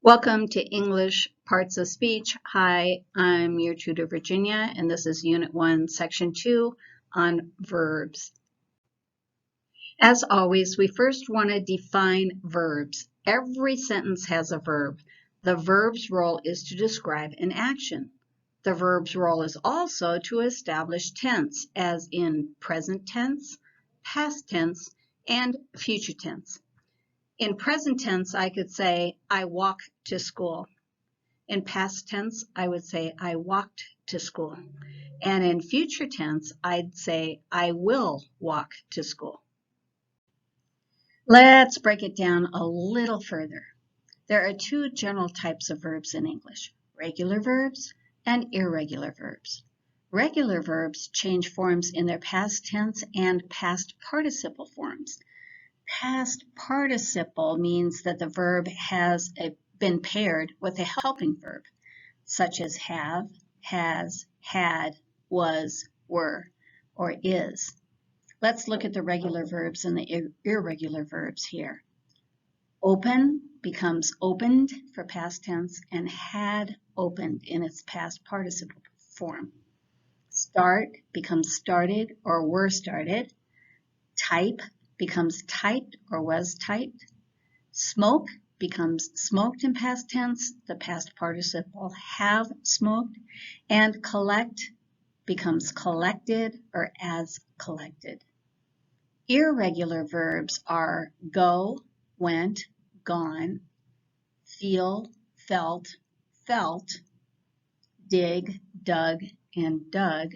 Welcome to English Parts of Speech. Hi, I'm your tutor Virginia, and this is Unit 1, Section 2 on verbs. As always, we first want to define verbs. Every sentence has a verb. The verb's role is to describe an action. The verb's role is also to establish tense, as in present tense, past tense, and future tense. In present tense, I could say, I walk to school. In past tense, I would say, I walked to school. And in future tense, I'd say, I will walk to school. Let's break it down a little further. There are two general types of verbs in English, regular verbs and irregular verbs. Regular verbs change forms in their past tense and past participle forms. Past participle means that the verb has been paired with a helping verb, such as have, has, had, was, were, or is. Let's look at the regular verbs and the irregular verbs here. Open becomes opened for past tense and had opened in its past participle form. Start becomes started or were started. Type becomes typed or was typed. Smoke becomes smoked in past tense, the past participle have smoked. And collect becomes collected or as collected. Irregular verbs are go, went, gone, feel, felt, felt, dig, dug, and dug,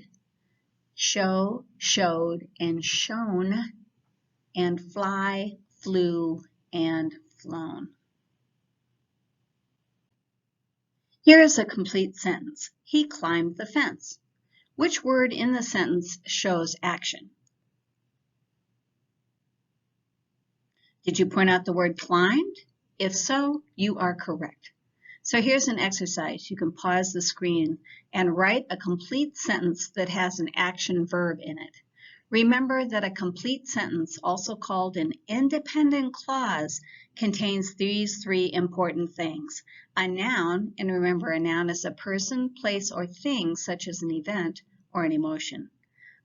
show, showed, and shown, and fly, flew, and flown. Here is a complete sentence. He climbed the fence. Which word in the sentence shows action? Did you point out the word climbed? If so, you are correct. So here's an exercise. You can pause the screen and write a complete sentence that has an action verb in it. Remember that a complete sentence, also called an independent clause, contains these three important things. A noun, and remember a noun is a person, place, or thing, such as an event or an emotion.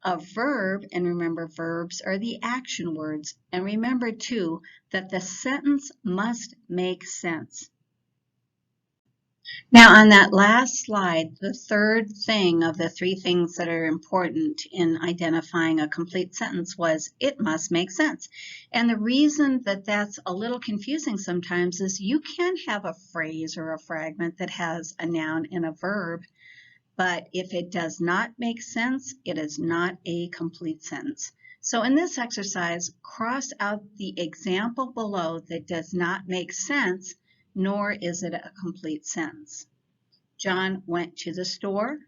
A verb, and remember verbs are the action words, and remember too that the sentence must make sense. Now on that last slide, the third thing of the three things that are important in identifying a complete sentence was it must make sense. And the reason that that's a little confusing sometimes is you can have a phrase or a fragment that has a noun and a verb, but if it does not make sense, it is not a complete sentence. So in this exercise, cross out the example below that does not make sense, nor is it a complete sentence. John went to the store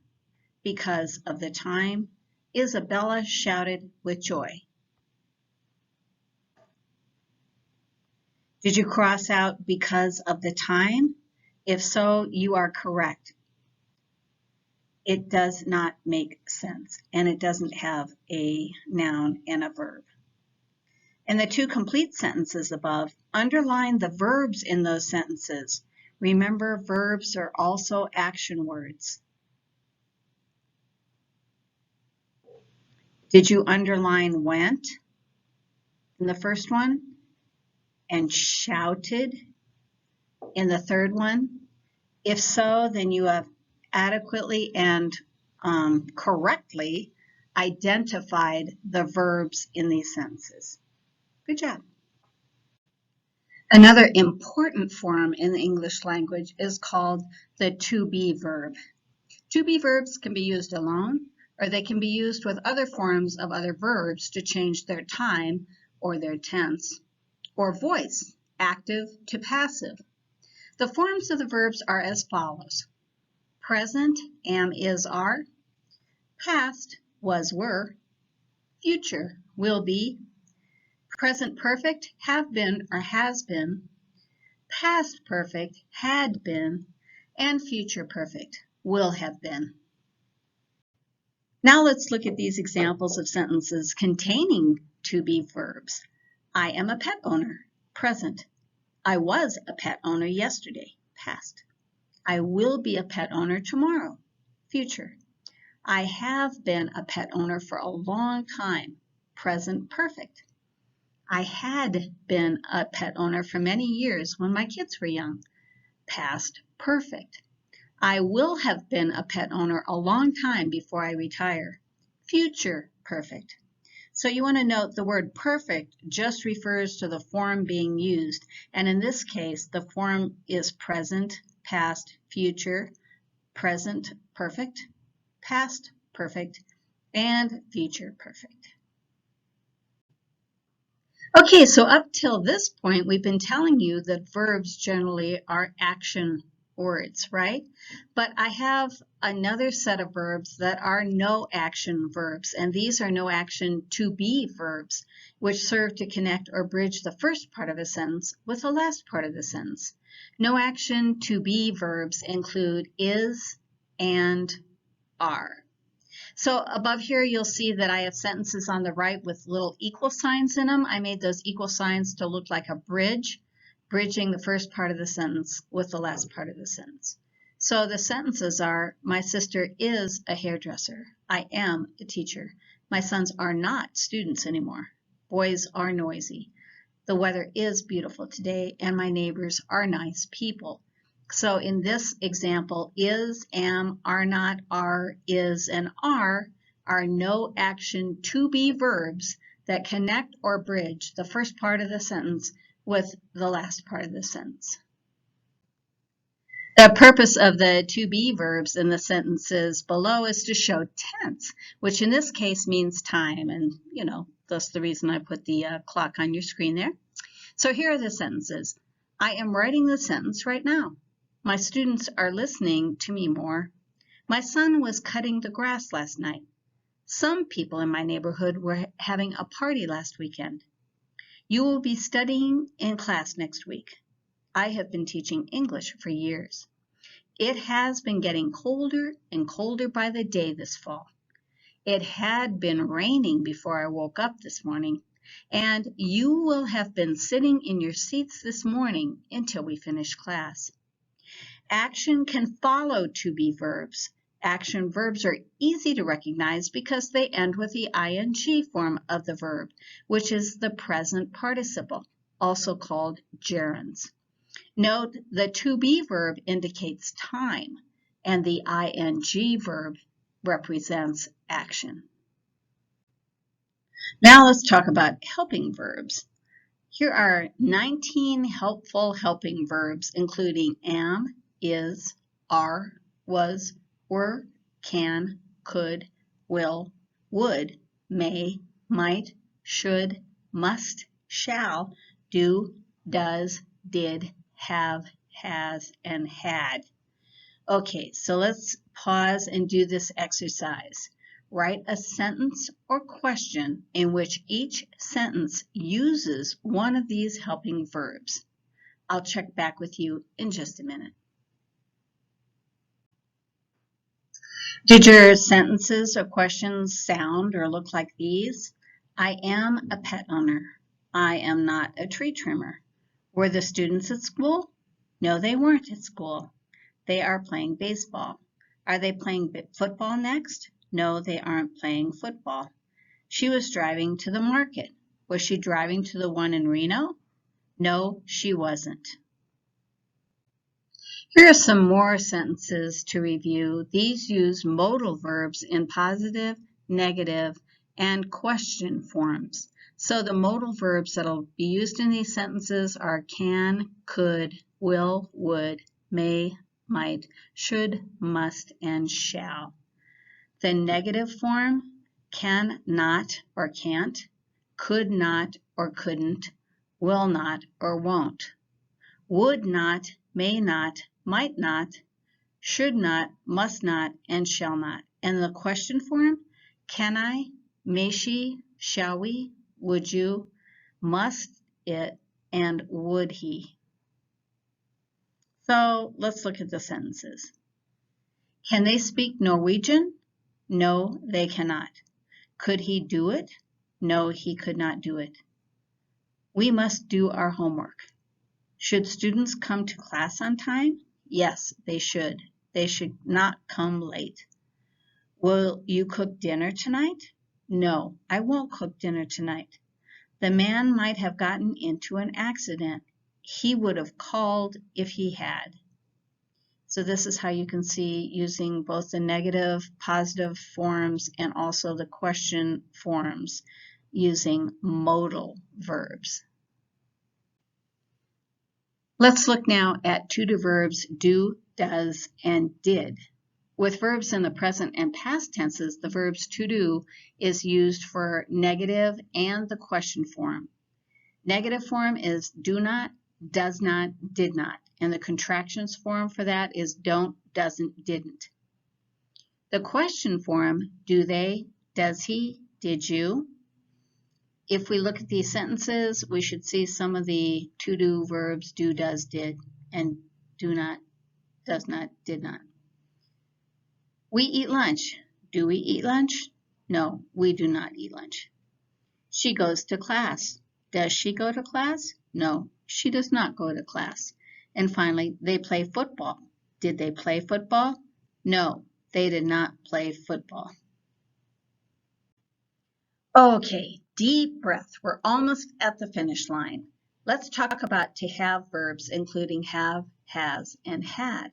because of the time. Isabella shouted with joy. Did you cross out because of the time? If so, you are correct. It does not make sense, and it doesn't have a noun and a verb. In the two complete sentences above, underline the verbs in those sentences. Remember, verbs are also action words. Did you underline went in the first one and shouted in the third one? If so, then you have adequately and correctly identified the verbs in these sentences. Good job. Another important form in the English language is called the to be verb. To be verbs can be used alone, or they can be used with other forms of other verbs to change their time or their tense, or voice, active to passive. The forms of the verbs are as follows. Present, am, is, are. Past, was, were. Future, will be. Present perfect, have been or has been. Past perfect, had been. And future perfect, will have been. Now let's look at these examples of sentences containing to be verbs. I am a pet owner, present. I was a pet owner yesterday, past. I will be a pet owner tomorrow, future. I have been a pet owner for a long time, present perfect. I had been a pet owner for many years when my kids were young, past perfect. I will have been a pet owner a long time before I retire, future perfect. So you want to note the word perfect just refers to the form being used, and in this case the form is present, past, future, present perfect, past perfect, and future perfect. Okay, so up till this point, we've been telling you that verbs generally are action words, right? But I have another set of verbs that are no action verbs, and these are no action to be verbs, which serve to connect or bridge the first part of a sentence with the last part of the sentence. No action to be verbs include is and are. So above here, you'll see that I have sentences on the right with little equal signs in them. I made those equal signs to look like a bridge, bridging the first part of the sentence with the last part of the sentence. So the sentences are, my sister is a hairdresser. I am a teacher. My sons are not students anymore. Boys are noisy. The weather is beautiful today, and my neighbors are nice people. So in this example, is, am, are not, are, is, and are no action to be verbs that connect or bridge the first part of the sentence with the last part of the sentence. The purpose of the to be verbs in the sentences below is to show tense, which in this case means time, and that's the reason I put the clock on your screen there. So here are the sentences. I am writing the sentence right now. My students are listening to me more. My son was cutting the grass last night. Some people in my neighborhood were having a party last weekend. You will be studying in class next week. I have been teaching English for years. It has been getting colder and colder by the day this fall. It had been raining before I woke up this morning, and you will have been sitting in your seats this morning until we finish class. Action can follow to be verbs. Action verbs are easy to recognize because they end with the ing form of the verb, which is the present participle, also called gerunds. Note the to be verb indicates time, and the ing verb represents action. Now let's talk about helping verbs. Here are 19 helpful helping verbs, including am, is, are, was, were, can, could, will, would, may, might, should, must, shall, do, does, did, have, has, and had. Okay, so let's pause and do this exercise. Write a sentence or question in which each sentence uses one of these helping verbs. I'll check back with you in just a minute. Did your sentences or questions sound or look like these? I am a pet owner. I am not a tree trimmer. Were the students at school? No, they weren't at school. They are playing baseball. Are they playing football next? No, they aren't playing football. She was driving to the market. Was she driving to the one in Reno? No, she wasn't. Here are some more sentences to review. These use modal verbs in positive, negative, and question forms. So the modal verbs that will be used in these sentences are can, could, will, would, may, might, should, must, and shall. The negative form, can not or can't, could not or couldn't, will not or won't, would not, may not, might not, should not, must not, and shall not. And the question form, can I, may she, shall we, would you, must it, and would he. So let's look at the sentences. Can they speak Norwegian? No, they cannot. Could he do it? No, he could not do it. We must do our homework. Should students come to class on time? Yes, they should. They should not come late. Will you cook dinner tonight? No, I won't cook dinner tonight. The man might have gotten into an accident. He would have called if he had. So this is how you can see using both the negative, positive forms and also the question forms using modal verbs. Let's look now at to-do verbs do, does, and did. With verbs in the present and past tenses, the verbs to do is used for negative and the question form. Negative form is do not, does not, did not, and the contractions form for that is don't, doesn't, didn't. The question form, do they, does he, did you. If we look at these sentences, we should see some of the to-do verbs do, does, did, and do not, does not, did not. We eat lunch. Do we eat lunch? No, we do not eat lunch. She goes to class. Does she go to class? No, she does not go to class. And finally, they play football. Did they play football? No, they did not play football. Okay, deep breath. We're almost at the finish line. Let's talk about to have verbs, including have, has, and had.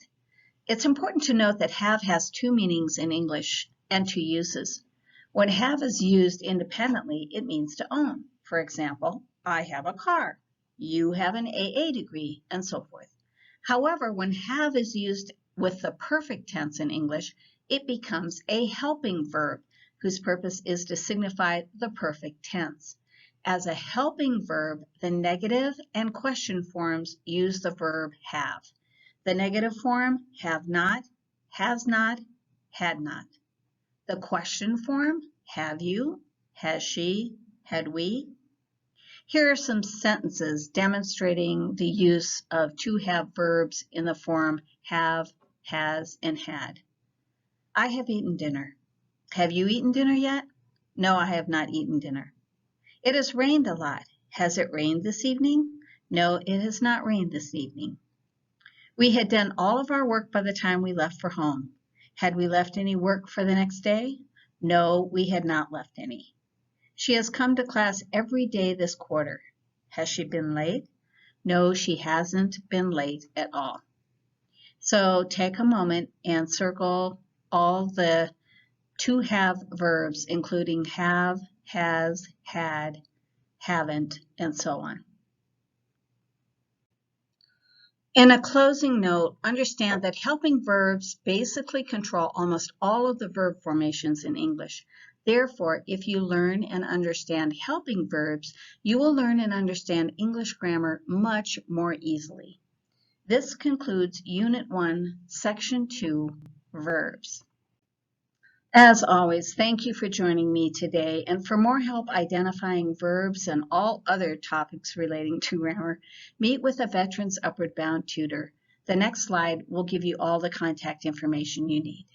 It's important to note that have has two meanings in English and two uses. When have is used independently, it means to own. For example, I have a car, you have an AA degree, and so forth. However, when have is used with the perfect tense in English, it becomes a helping verb whose purpose is to signify the perfect tense. As a helping verb, the negative and question forms use the verb have. The negative form, have not, has not, had not. The question form, have you, has she, had we. Here are some sentences demonstrating the use of to have verbs in the form have, has, and had. I have eaten dinner. Have you eaten dinner yet? No, I have not eaten dinner. It has rained a lot. Has it rained this evening? No, it has not rained this evening. We had done all of our work by the time we left for home. Had we left any work for the next day? No, we had not left any. She has come to class every day this quarter. Has she been late? No, she hasn't been late at all. So take a moment and circle all the to have verbs, including have, has, had, haven't, and so on. In a closing note, understand that helping verbs basically control almost all of the verb formations in English. Therefore, if you learn and understand helping verbs, you will learn and understand English grammar much more easily. This concludes Unit 1, Section 2, Verbs. As always, thank you for joining me today, and for more help identifying verbs and all other topics relating to grammar, meet with a Veterans Upward Bound tutor. The next slide will give you all the contact information you need.